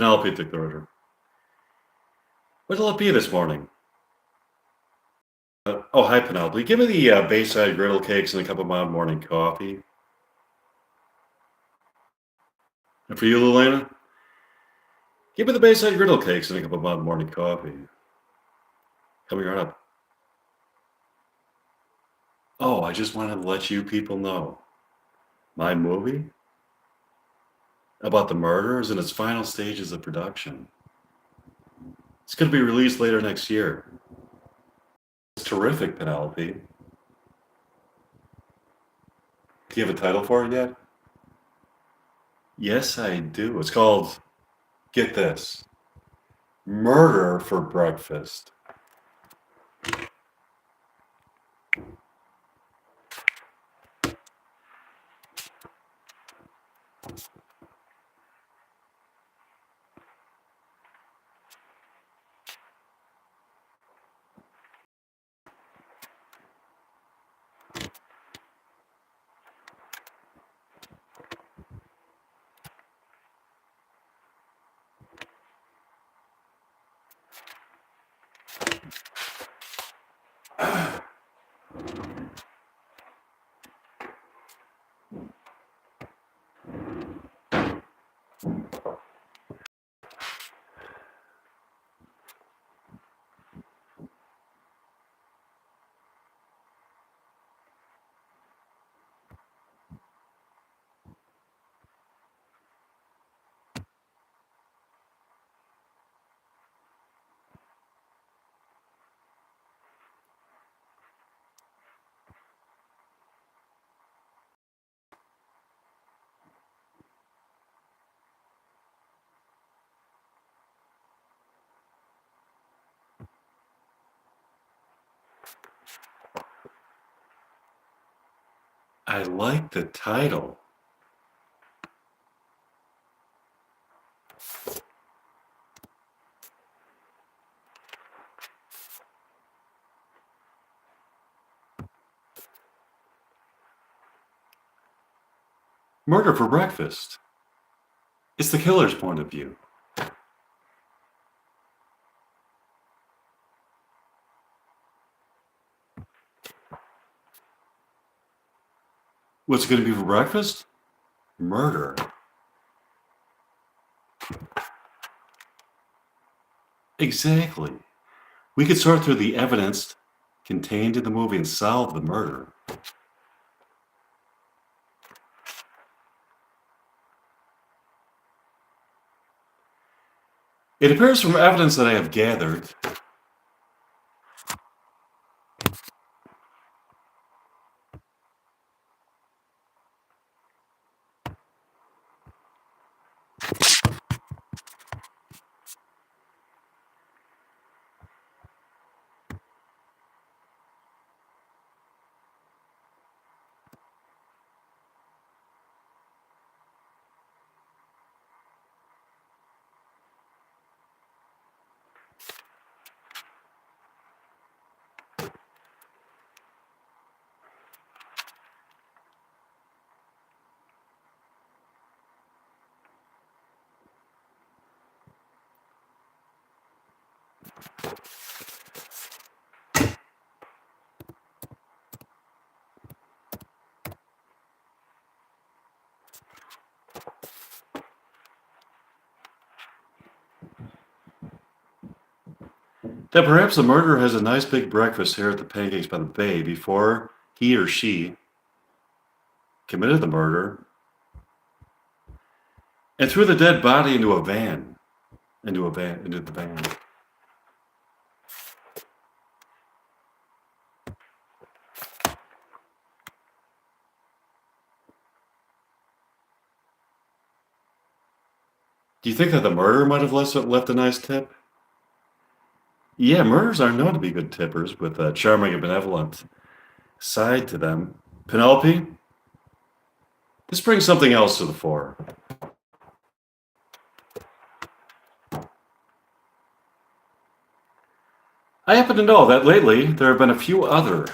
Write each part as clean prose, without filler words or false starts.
Penelope took the order. What'll it be this morning? Oh, hi, Penelope. Give me the Bayside griddle cakes and a cup of mild morning coffee. And for you, Lelena, give me the Bayside griddle cakes and a cup of mild morning coffee. Coming right up. Oh, I just wanted to let you people know. My movie about the murder is in its final stages of production. It's going to be released later next year. It's terrific, Penelope. Do you have a title for it yet? Yes, I do. It's called, get this, Murder for Breakfast. I like the title. Murder for Breakfast. It's the killer's point of view. What's it going to be for breakfast? Murder. Exactly. We could sort through the evidence contained in the movie and solve the murder. It appears from evidence that I have gathered that perhaps the murderer has a nice big breakfast here at the Pancakes by the Bay before he or she committed the murder and threw the dead body into the van. Do you think that the murderer might have left a nice tip? Yeah, murderers are known to be good tippers with a charming and benevolent side to them. Penelope, this brings something else to the fore. I happen to know that lately there have been a few other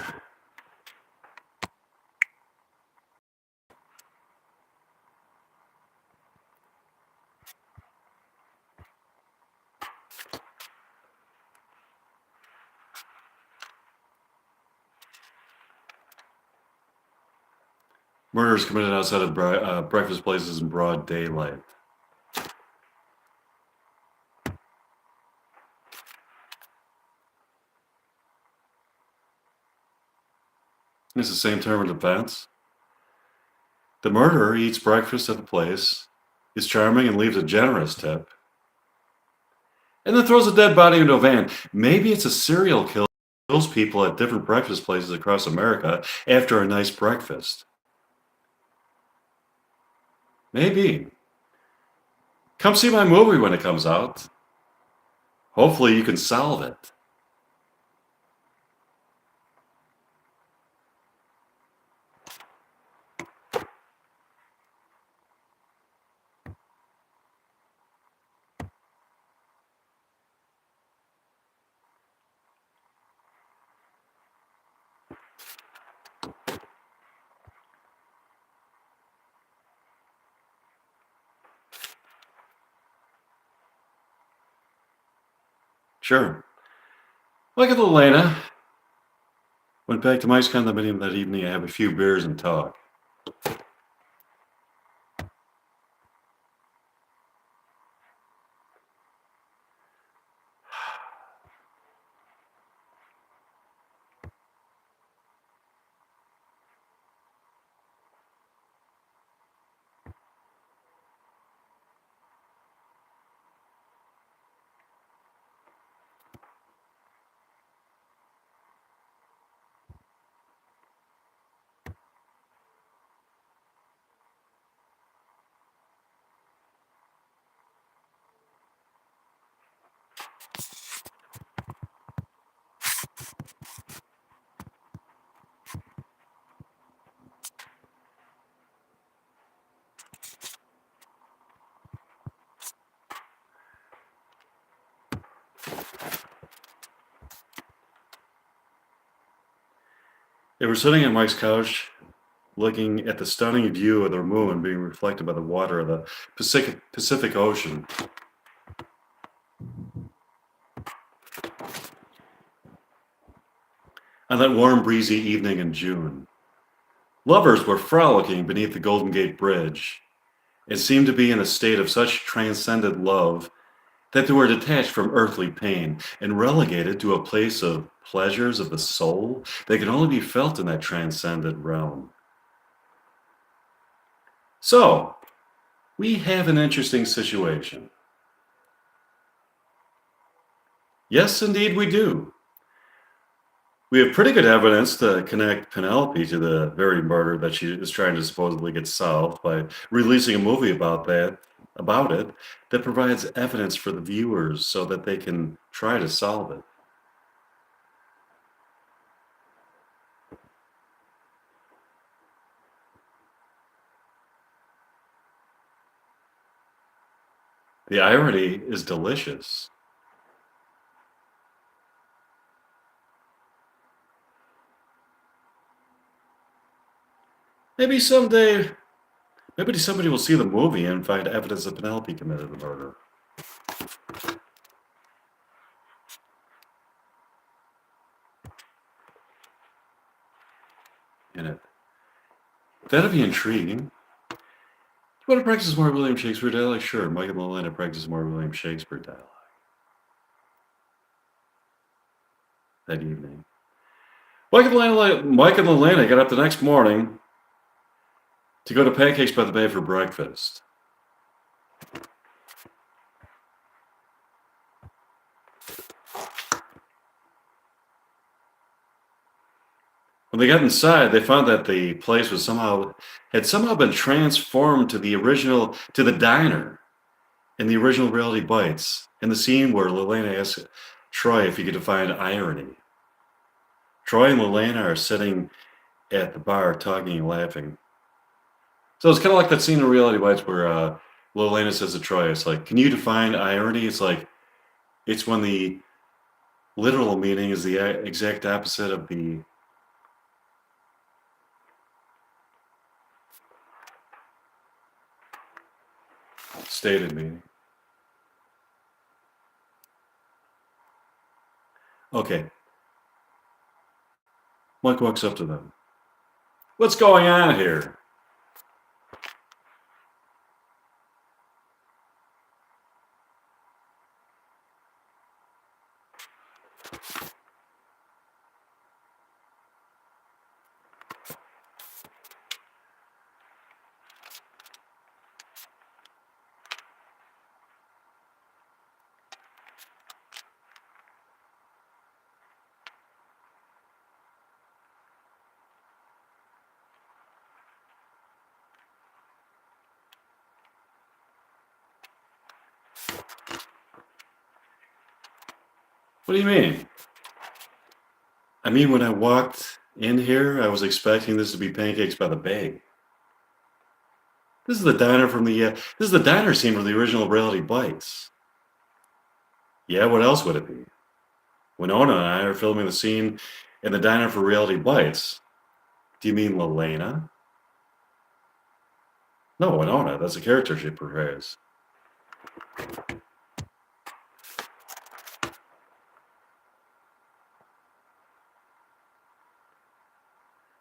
Murders committed outside of breakfast places in broad daylight. It's the same term of defense. The murderer eats breakfast at the place, is charming, and leaves a generous tip, and then throws a dead body into a van. Maybe it's a serial killer who kills people at different breakfast places across America after a nice breakfast. Maybe. Come see my movie when it comes out. Hopefully you can solve it. Sure. Like at Elena. Went back to Mike's condominium that evening to have a few beers and talk. They were sitting on Mike's couch, looking at the stunning view of the moon being reflected by the water of the Pacific Ocean. On that warm, breezy evening in June, lovers were frolicking beneath the Golden Gate Bridge and seemed to be in a state of such transcendent love that they were detached from earthly pain and relegated to a place of pleasures of the soul that can only be felt in that transcendent realm. So, we have an interesting situation. Yes, indeed, we do. We have pretty good evidence to connect Penelope to the very murder that she is trying to supposedly get solved by releasing a movie about it, that provides evidence for the viewers so that they can try to solve it. The irony is delicious. Maybe someday, maybe somebody will see the movie and find evidence that Penelope committed the murder. In it. That'd be intriguing. You want to practice more William Shakespeare dialogue? Sure, Mike and Melinda practice more William Shakespeare dialogue that evening. Mike and Melinda got up the next morning to go to Pancakes by the Bay for breakfast. When they got inside, they found that the place was had somehow been transformed to the diner in the original Reality Bites, in the scene where Lelena asks Troy if he could define irony. Troy and Lelena are sitting at the bar talking and laughing. So it's kind of like that scene in Reality Bites where Lelena says to Troy, it's like, can you define irony? It's like, it's when the literal meaning is the exact opposite of the stated meaning. Okay. Mike walks up to them. What's going on here? What do you mean? I mean, when I walked in here, I was expecting this to be Pancakes by the Bay. This is the diner from the. This is the diner scene from the original Reality Bites. Yeah, what else would it be? Winona and I are filming the scene in the diner for Reality Bites. Do you mean Lelena? No, Winona. That's a character she portrays.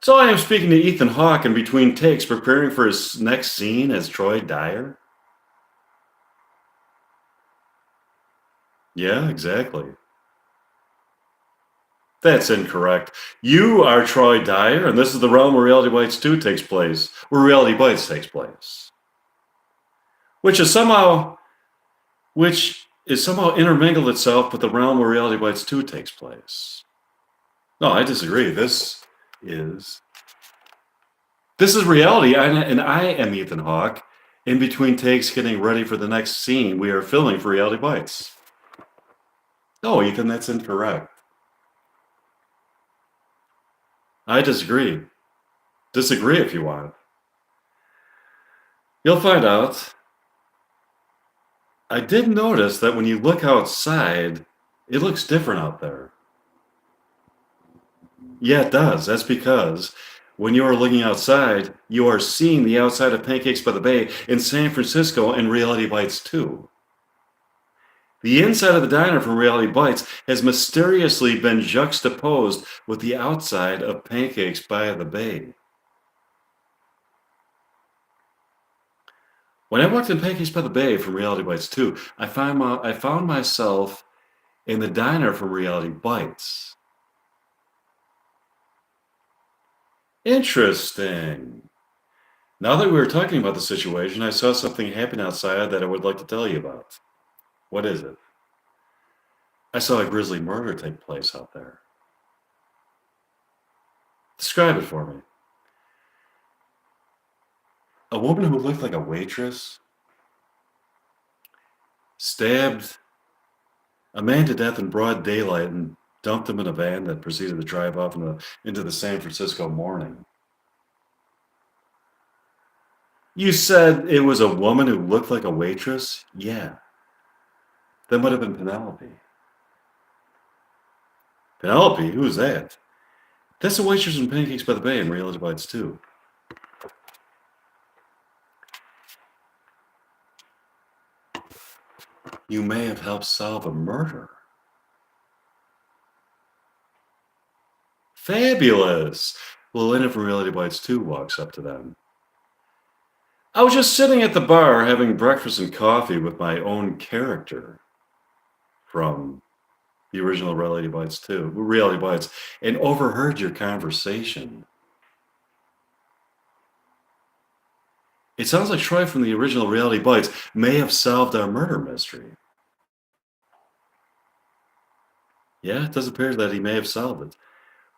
So I am speaking to Ethan Hawke in between takes, preparing for his next scene as Troy Dyer. Yeah, exactly. That's incorrect. You are Troy Dyer, and this is the realm where Reality Bites 2 takes place, where Reality Bites takes place. Which is somehow intermingled itself with the realm where Reality Bites 2 takes place. No, I disagree. Is reality, and I am Ethan Hawke, in between takes getting ready for the next scene we are filming for Reality Bites. No, Ethan, that's incorrect. I disagree. Disagree if you want. You'll find out. I did notice that when you look outside, it looks different out there. Yeah, it does. That's because when you are looking outside, you are seeing the outside of Pancakes by the Bay in San Francisco in Reality Bites 2. The inside of the diner from Reality Bites has mysteriously been juxtaposed with the outside of Pancakes by the Bay. When I walked in Pancakes by the Bay from Reality Bites 2, I found myself in the diner from Reality Bites. Interesting. Now that we were talking about the situation, I saw something happen outside that I would like to tell you about. What is it? I saw a grisly murder take place out there. Describe it for me. A woman who looked like a waitress stabbed a man to death in broad daylight and dumped him in a van that proceeded to drive off into the San Francisco morning. You said it was a woman who looked like a waitress? Yeah. That would have been Penelope. Penelope? Who's that? That's the waitress in Pancakes by the Bay in Reality Bites 2. You may have helped solve a murder. Fabulous! Lelena from Reality Bites 2 walks up to them. I was just sitting at the bar having breakfast and coffee with my own character from the original Reality Bites 2, Reality Bites, and overheard your conversation. It sounds like Troy from the original Reality Bites may have solved our murder mystery. Yeah, it does appear that he may have solved it.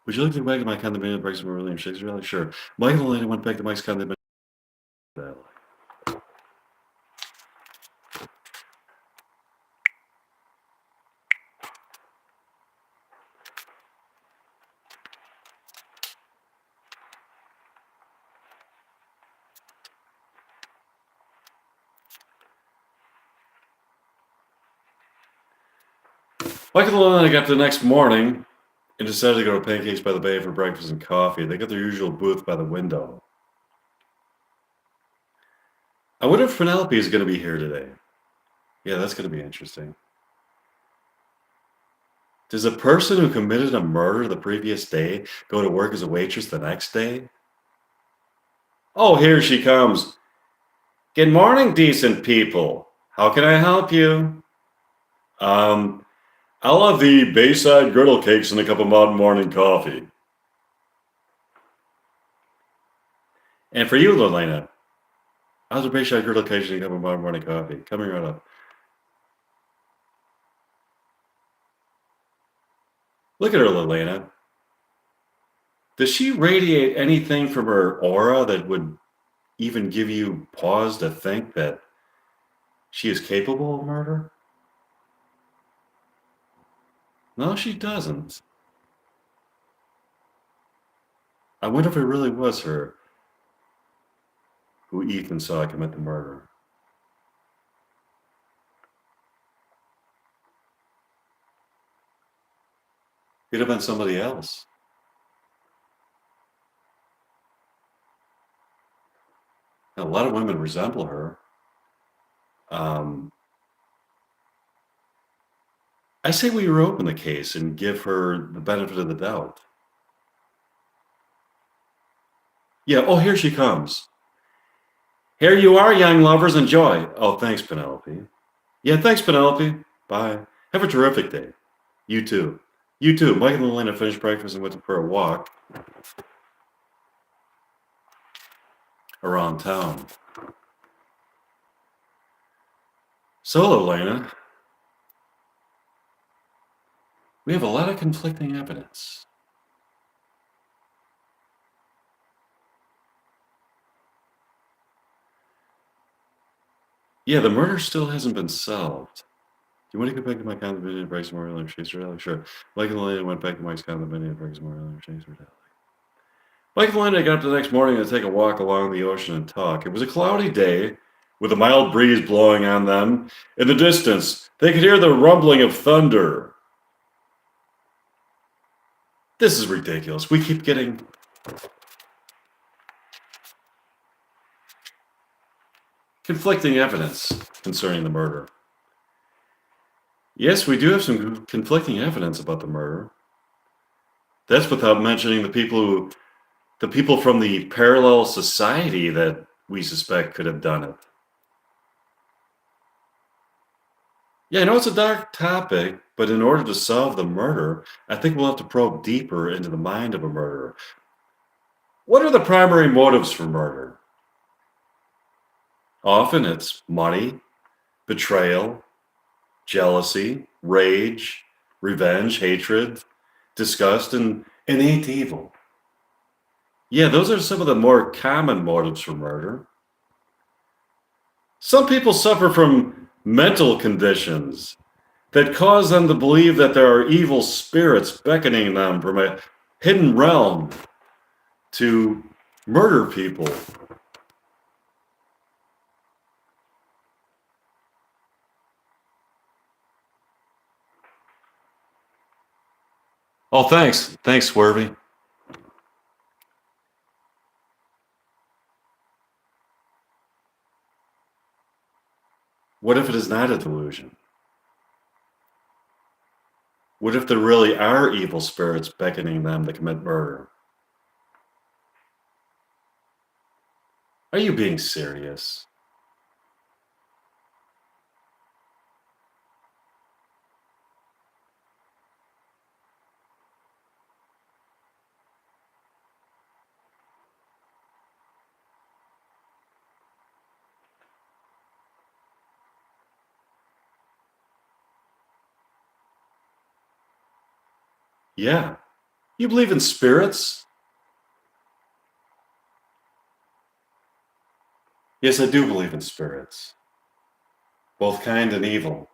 Would you like to go back to my condominium breaks from William Shakespeare? Sure. Michael and Elena went back to Mike's condominium. Michael and I got up the next morning and decided to go to Pancakes by the Bay for breakfast and coffee. They got their usual booth by the window. I wonder if Penelope is going to be here today. Yeah, that's going to be interesting. Does a person who committed a murder the previous day go to work as a waitress the next day? Oh, here she comes. Good morning, decent people. How can I help you? I'll have the Bayside griddle cakes and a cup of mountain morning coffee. And for you, Lelena, how's the Bayside griddle cakes and a cup of mountain morning coffee? Coming right up. Look at her, Lelena. Does she radiate anything from her aura that would even give you pause to think that she is capable of murder? No, she doesn't. I wonder if it really was her who Ethan saw commit the murder. Could have been somebody else. A lot of women resemble her. Um, I say we reopen the case and give her the benefit of the doubt. Yeah, oh, here she comes. Here you are, young lovers, enjoy. Oh, thanks, Penelope. Yeah, thanks, Penelope. Bye. Have a terrific day. You too. You too. Mike and Elena finished breakfast and went for a walk around town. So, Elena, we have a lot of conflicting evidence. Yeah, the murder still hasn't been solved. Do you want to go back to my condominium and break some more and chase her alley? Sure. Mike and Elena went back to Mike's condominium and break some more and chase her alley. Mike and Elena got up the next morning to take a walk along the ocean and talk. It was a cloudy day with a mild breeze blowing on them. In the distance, they could hear the rumbling of thunder. This is ridiculous. We keep getting conflicting evidence concerning the murder. Yes, we do have some conflicting evidence about the murder. That's without mentioning the people from the parallel society that we suspect could have done it. Yeah, I know it's a dark topic, but in order to solve the murder, I think we'll have to probe deeper into the mind of a murderer. What are the primary motives for murder? Often it's money, betrayal, jealousy, rage, revenge, hatred, disgust, and innate evil. Yeah, those are some of the more common motives for murder. Some people suffer from mental conditions that cause them to believe that there are evil spirits beckoning them from a hidden realm to murder people. Oh, thanks. Thanks, Swervy. What if it is not a delusion? What if there really are evil spirits beckoning them to commit murder? Are you being serious? Yeah. You believe in spirits? Yes, I do believe in spirits, both kind and evil.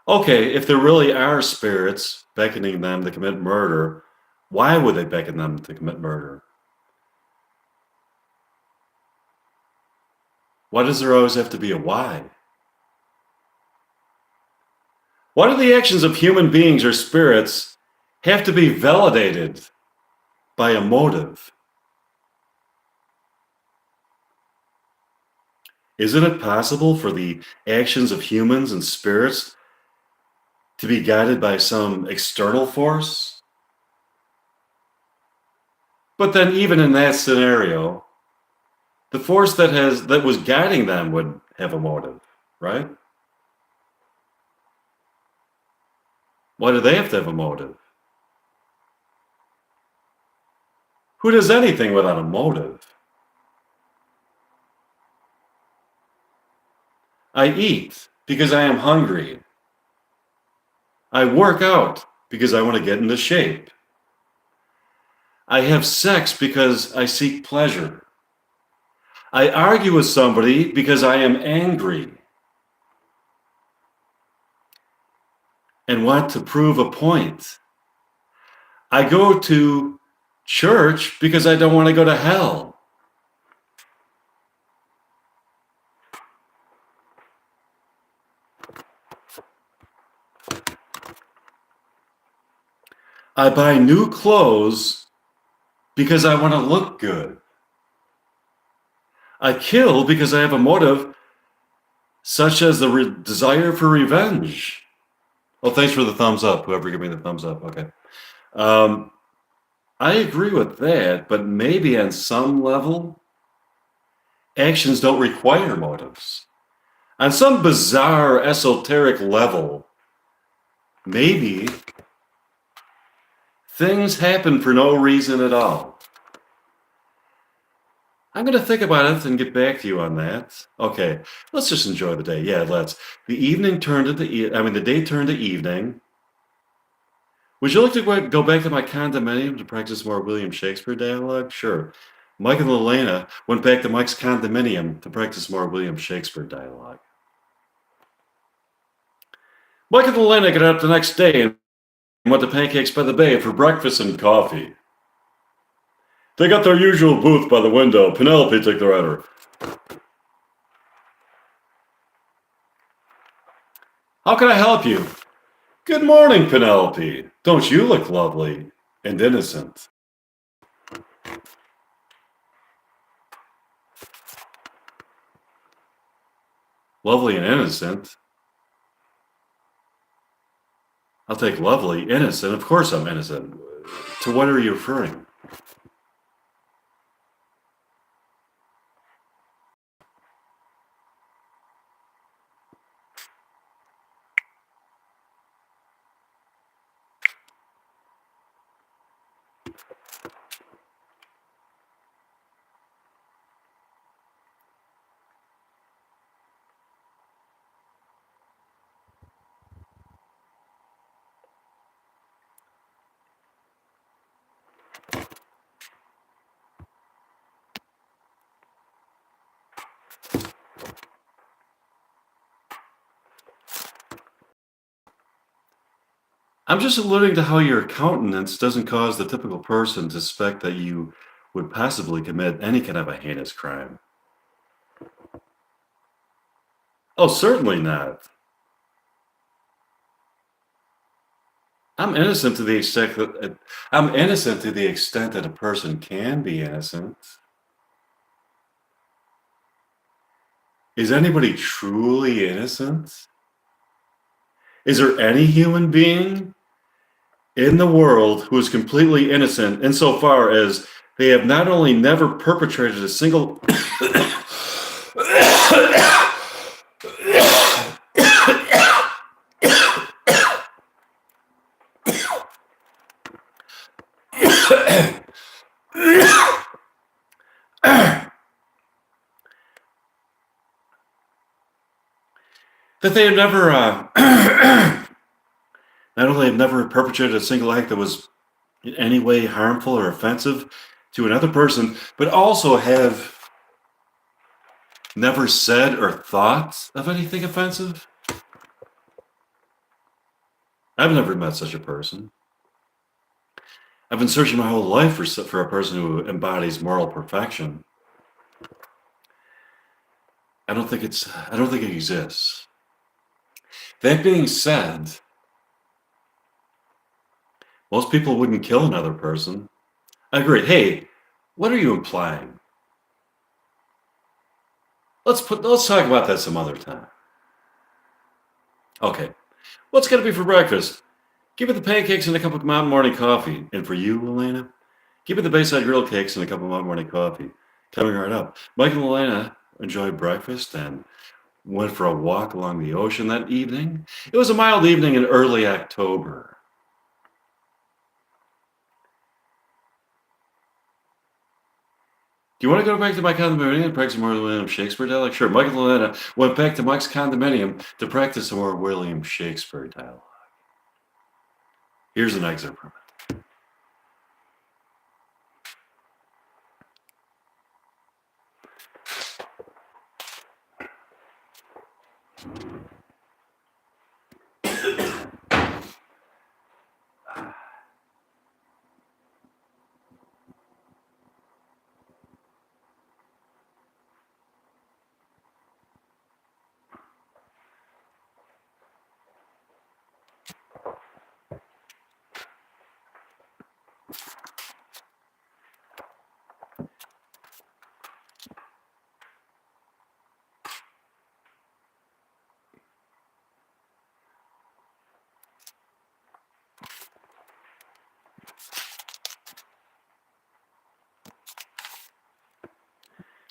Okay, if there really are spirits beckoning them to commit murder, why would they beckon them to commit murder? Why does there always have to be a why? Why do the actions of human beings or spirits have to be validated by a motive? Isn't it possible for the actions of humans and spirits to be guided by some external force? But then even in that scenario, the force that was guiding them would have a motive, right? Why do they have to have a motive? Who does anything without a motive? I eat because I am hungry. I work out because I want to get into shape. I have sex because I seek pleasure. I argue with somebody because I am angry. and want to prove a point. I go to church because I don't want to go to hell. I buy new clothes because I want to look good. I kill because I have a motive such as the desire for revenge. Oh, thanks for the thumbs up, whoever gave me the thumbs up. Okay. I agree with that, but maybe on some level, actions don't require motives. On some bizarre, esoteric level, maybe things happen for no reason at all. I'm going to think about it and get back to you on that. Okay, let's just enjoy the day. Yeah, let's. The evening turned into, the day turned to evening. Would you like to go back to my condominium to practice more William Shakespeare dialogue? Sure. Mike and Elena went back to Mike's condominium to practice more William Shakespeare dialogue. Mike and Elena got up the next day and went to Pancakes by the Bay for breakfast and coffee. They got their usual booth by the window. Penelope took the Ryder. How can I help you? Good morning, Penelope. Don't you look lovely and innocent? Lovely and innocent? I'll take lovely, innocent. Of course I'm innocent. To what are you referring? I'm just alluding to how your countenance doesn't cause the typical person to suspect that you would possibly commit any kind of a heinous crime. Oh, certainly not. I'm innocent to the extent that a person can be innocent. Is anybody truly innocent? Is there any human being in the world who is completely innocent insofar as they have not only never perpetrated a single that they have never not only have never perpetrated a single act that was in any way harmful or offensive to another person, but also have never said or thought of anything offensive? I've never met such a person. I've been searching my whole life for a person who embodies moral perfection. I don't think it exists. That being said, most people wouldn't kill another person. I agree. Hey, what are you implying? Let's talk about that some other time. Okay. What's gonna be for breakfast? Give me the pancakes and a cup of Mountain Morning coffee. And for you, Elena, give me the Bayside Grill cakes and a cup of Mountain Morning coffee. Coming right up. Mike and Elena enjoyed breakfast and went for a walk along the ocean that evening. It was a mild evening in early October. Do you want to go back to my condominium and practice more William Shakespeare dialogue? Sure. Mike and Elena went back to Mike's condominium to practice some more William Shakespeare dialogue. Here's an excerpt from it.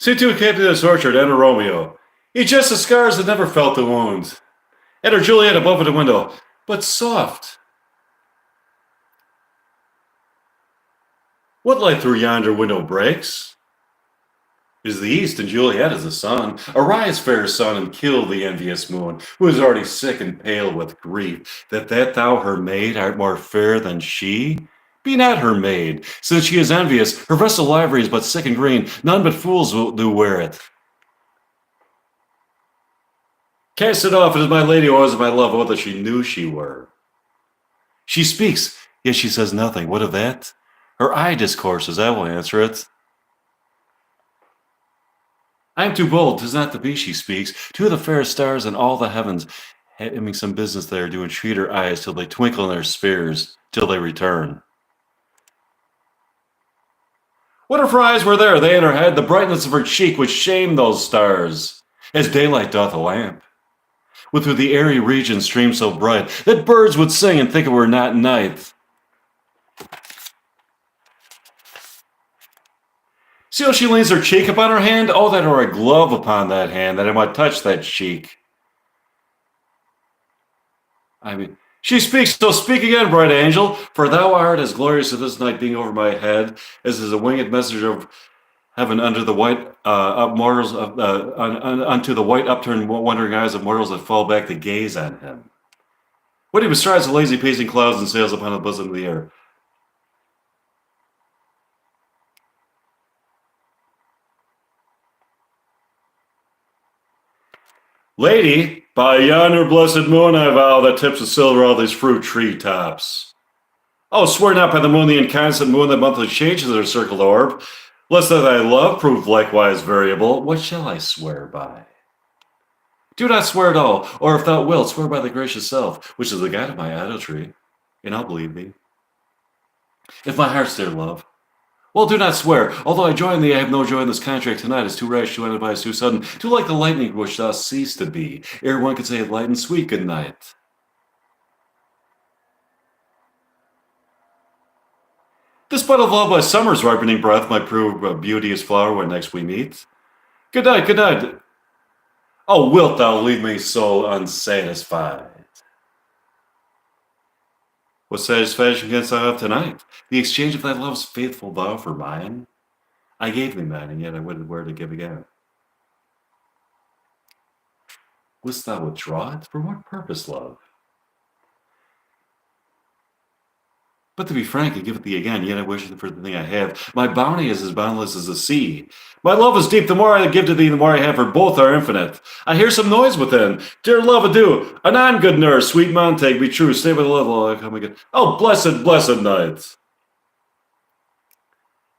See to it came to this orchard, and a Romeo. He just the scars that never felt the wound. And her Juliet above the window, but soft. What light through yonder window breaks? Is the east, and Juliet is the sun. Arise, fair sun, and kill the envious moon, who is already sick and pale with grief, that thou her maid art more fair than she. Be not her maid, since she is envious. Her vestal livery is but sick and green. None but fools do wear it. Cast it off, it is my lady, or is my love, oh, that she knew she were. She speaks, yet she says nothing. What of that? Her eye discourses, I will answer it. I am too bold, 'tis not to be she speaks. To the fairest stars in all the heavens, having some business there, do entreat her eyes till they twinkle in their spheres, till they return. What if her eyes were there, they in her head, the brightness of her cheek would shame those stars, as daylight doth a lamp. Would through the airy region stream so bright, that birds would sing and think it were not night. See how she leans her cheek upon her hand? Oh, that were a glove upon that hand, that I might touch that cheek. She speaks, so speak again, bright angel, for thou art as glorious as this night being over my head, as is a winged messenger of heaven under the white mortals, unto the white upturned wondering eyes of mortals that fall back to gaze on him. When he bestrides the lazy pacing clouds and sails upon the bosom of the air. Lady, by yonder blessed moon I vow that tips of silver all these fruit tree tops. Oh, swear not by the moon, the inconstant moon that monthly changes her circled orb, lest that thy love prove likewise variable. What shall I swear by? Do not swear at all, or if thou wilt, swear by the gracious self, which is the guide of my idolatry, and I'll believe thee. If my heart's dear love, well, do not swear. Although I join thee, I have no joy in this contract tonight. It's too rash, too unadvised, too sudden, too like the lightning which thou ceased to be, ere one could say light and sweet good night. This bud of love by summer's ripening breath might prove a beauteous flower when next we meet. Good night, good night. Oh, wilt thou leave me so unsatisfied? What satisfaction canst thou have tonight? The exchange of thy love's faithful vow for mine? I gave thee mine, and yet I wouldn't where to give again. Wouldst thou withdraw it? For what purpose, love? But to be frank, I give it thee again, yet I wish for the thing I have. My bounty is as boundless as the sea. My love is deep, the more I give to thee, the more I have, for both are infinite. I hear some noise within. Dear love, adieu. Anon, good nurse, sweet Montague, be true, stay with the love while I come again. Oh, blessed, blessed night.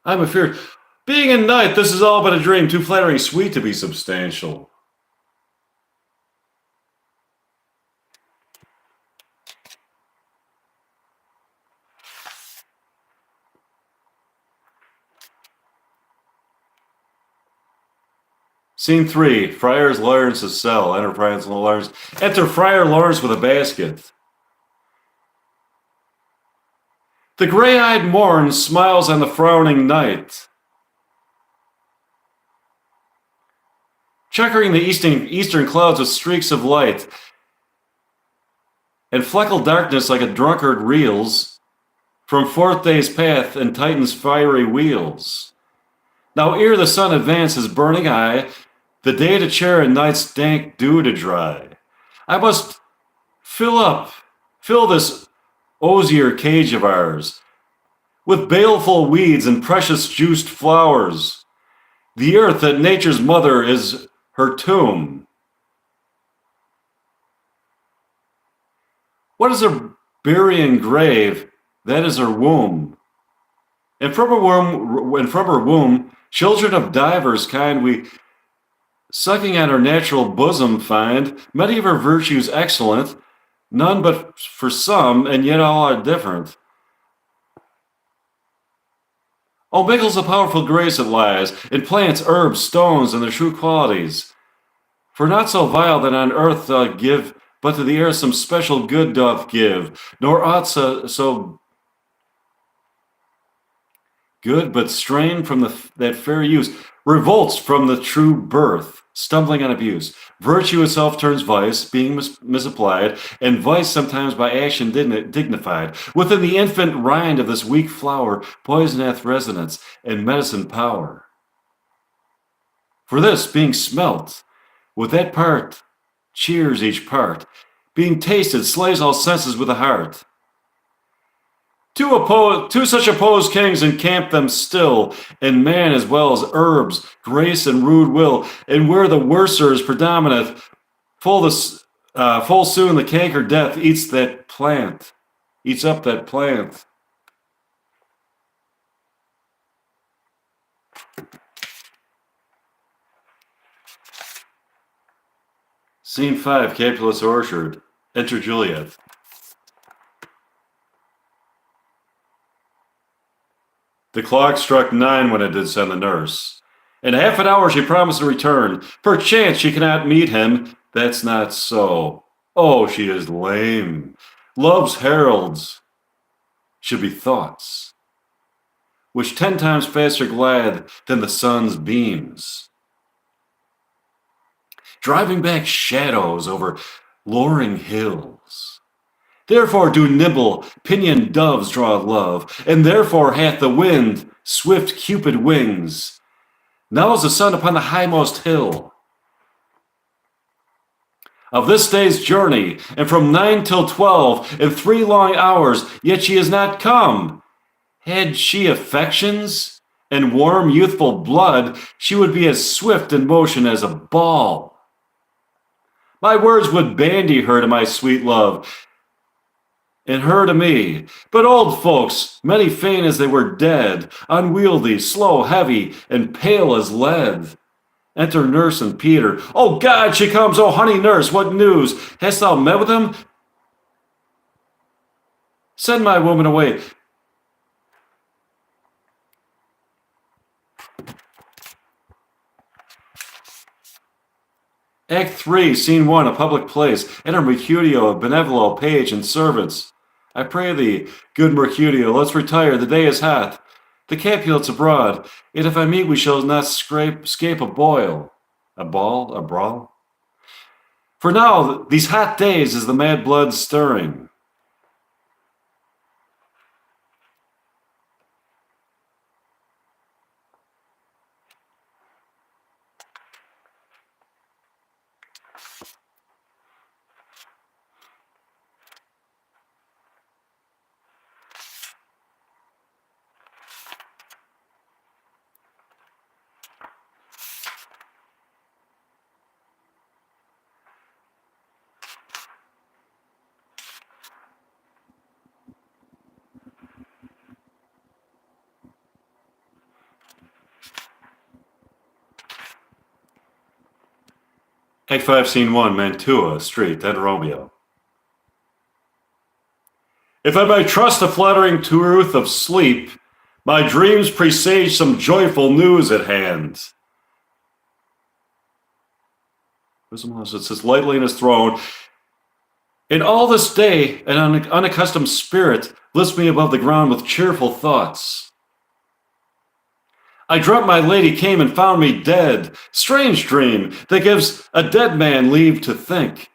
I'm afeard. Being in night, this is all but a dream, too flattering sweet to be substantial. Scene 3, Friars Lawrence's cell. Enter Friar Lawrence with a basket. The gray-eyed morn smiles on the frowning night. Checkering the eastern clouds with streaks of light, and fleckled darkness like a drunkard reels from forth day's path and Titan's fiery wheels. Now ere the sun advances burning eye, the day to chair and night's dank dew to dry, I must fill this osier cage of ours with baleful weeds and precious juiced flowers. The earth that nature's mother is her tomb. What is her burying grave? That is her womb. And from her womb, children of divers kind we sucking at her natural bosom find, many of her virtues excellent, none but for some, and yet all are different. Oh, mingles a powerful grace it lies in plants, herbs, stones, and their true qualities. For not so vile that on earth doth give, but to the air some special good doth give, nor aught so good, but strain from that fair use, revolts from the true birth, stumbling on abuse. Virtue itself turns vice, being misapplied, and vice sometimes by action dignified. Within the infant rind of this weak flower, poison hath resonance and medicine power. For this, being smelt, with that part cheers each part. Being tasted, slays all senses with the heart. Two such opposed kings encamp them still, in man as well as herbs, grace and rude will, and where the worser is predominant, full soon the canker death eats up that plant. Scene 5, Capulet's Orchard. Enter Juliet. The clock struck 9 when it did send the nurse. In half an hour she promised to return. Perchance she cannot meet him. That's not so. Oh, she is lame. Love's heralds should be thoughts, which 10 times faster glad than the sun's beams. Driving back shadows over louring hills. Therefore do nimble, pinioned doves draw love, and therefore hath the wind swift Cupid wings. Now is the sun upon the highmost hill of this day's journey, and from 9 till 12, in 3 long hours, yet she is not come. Had she affections and warm youthful blood, she would be as swift in motion as a ball. My words would bandy her to my sweet love, and her to me. But old folks, many fain as they were dead, unwieldy, slow, heavy, and pale as lead. Enter nurse and Peter. Oh God, she comes! Oh honey nurse, what news? Hast thou met with him? Send my woman away. Act 3, Scene 1, a public place. Enter Mercutio, Benevolo, page, and servants. I pray thee, good Mercutio, let's retire. The day is hot. The Capulet's abroad. Yet if I meet, we shall not escape a boil. A brawl? For now, these hot days is the mad blood stirring. Act 5, Scene 1, Mantua, Street, then Romeo. If I may trust the flattering truth of sleep, my dreams presage some joyful news at hand. It sits lightly in his throne. In all this day, an unaccustomed spirit lifts me above the ground with cheerful thoughts. I dreamt my lady came and found me dead. Strange dream that gives a dead man leave to think,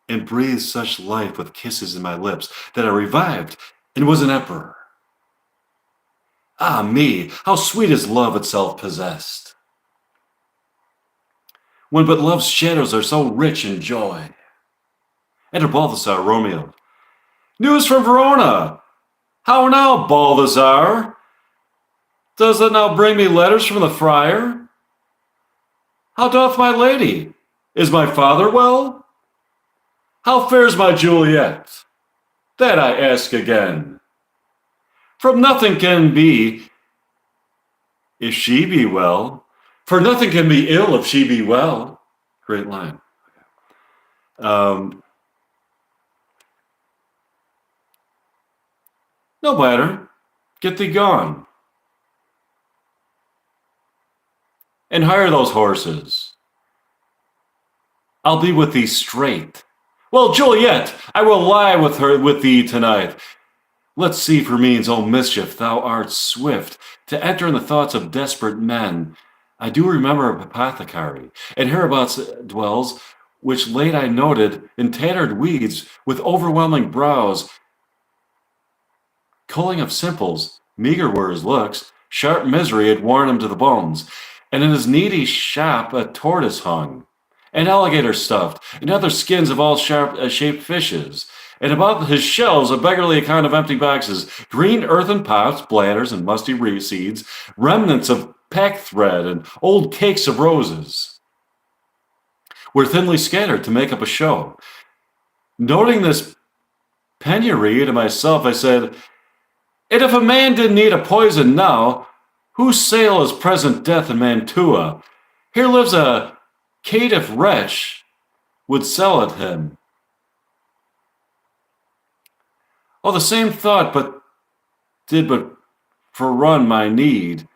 and breathes such life with kisses in my lips that I revived and was an emperor. Ah me, how sweet is love itself possessed, when but love's shadows are so rich in joy. Enter Balthasar, Romeo. News from Verona. How now, Balthasar? Does it now bring me letters from the friar? How doth my lady? Is my father well? How fares my Juliet? That I ask again. From nothing can be, if she be well. For nothing can be ill if she be well. Great line. No matter. Get thee gone. And hire those horses. I'll be with thee straight. Well, Juliet, I will lie with thee tonight. Let's see for means, O mischief, thou art swift to enter in the thoughts of desperate men. I do remember a apothecary, and hereabouts dwells, which late I noted in tattered weeds, with overwhelming brows, culling of simples, meager were his looks, sharp misery had worn him to the bones, and in his needy shop a tortoise hung, and alligator stuffed, and other skins of all sharp shaped fishes. And about his shelves a beggarly account of empty boxes, green earthen pots, bladders, and musty seeds, remnants of pack thread, and old cakes of roses, were thinly scattered to make up a show. Noting this penury to myself, I said, "And if a man didn't need a poison now, whose sale is present death in Mantua? Here lives a caitiff wretch, would sell it him." Oh, the same thought, but did but forerun my need,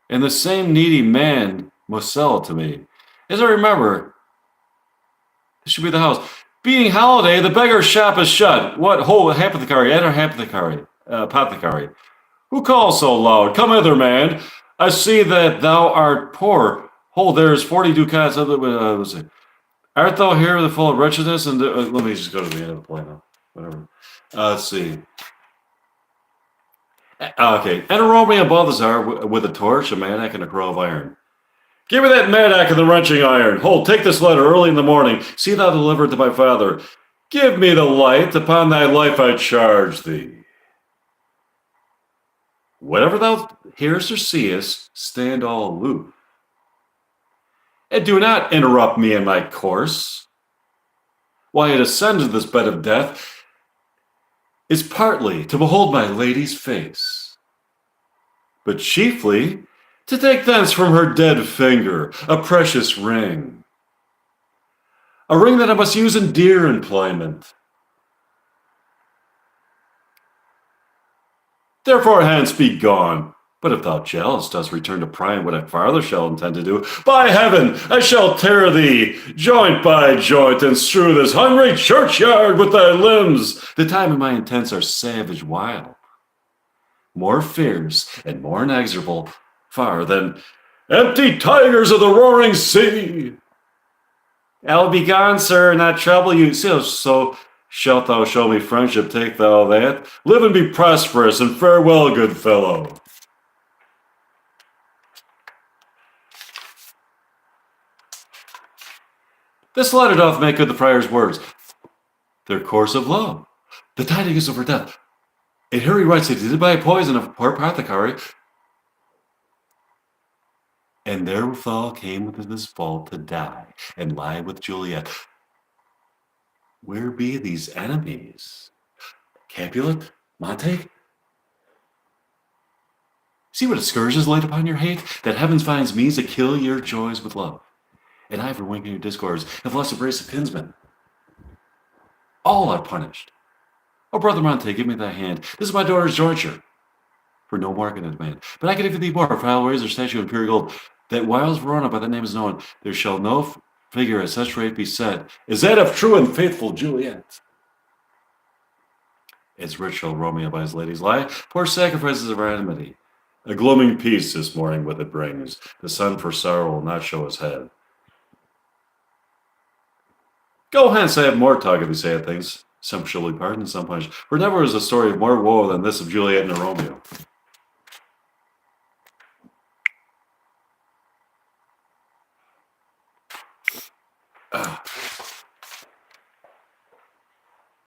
and the same needy man must sell it to me. As I remember, this should be the house. Being holiday, the beggar's shop is shut. What? Ho, apothecary, enter apothecary. Who calls so loud? Come hither, man. I see that thou art poor. Hold, there's 40 ducats. Art thou here full of wretchedness? And let me just go to the end of the play now. Whatever. Let's see. Okay. Enter Romeo and Balthazar with a torch, a mattock, and a crow of iron. "Give me that mattock and the wrenching iron. Hold, take this letter early in the morning. See thou deliver it to my father. Give me the light. Upon thy life I charge thee. Whatever thou hearest or seest, stand all aloof. And do not interrupt me in my course. Why I ascended this bed of death is partly to behold my lady's face, but chiefly to take thence from her dead finger a precious ring, a ring that I must use in dear employment. Therefore hence be gone. But if thou jealous dost return to prying what I farther shall intend to do, by heaven, I shall tear thee joint by joint, and strew this hungry churchyard with thy limbs. The time of my intents are savage wild, more fierce and more inexorable far than empty tigers of the roaring sea. I'll be gone, sir, and not trouble you. So shalt thou show me friendship, take thou that. Live and be prosperous, and farewell, good fellow." This letter doth make good the friar's words, their course of love, the tidings of her death. And here he writes that he did buy poison of a poor apothecary, and therewithal came with this fault to die, and lie with Juliet. Where be these enemies? Capulet? Montague? See what a scourge is laid upon your hate, that heaven finds means to kill your joys with love. And I, for winking your discords, have lost a brace of kinsmen. All are punished. Oh, brother Monte, give me thy hand. This is my daughter's jointure. For no more can I demand. But I can give thee more, for I will raise her statue of pure gold, that whiles Verona by that name is known, there shall no figure at such rate be said, is that of true and faithful Juliet. As rich shall Romeo by his ladies lie, poor sacrifices of our enmity. A gloaming peace this morning with it brings. The sun for sorrow will not show his head. Go hence, I have more talk of these sad things. Some shall be pardoned, some punished. For never was a story of more woe than this of Juliet and Romeo.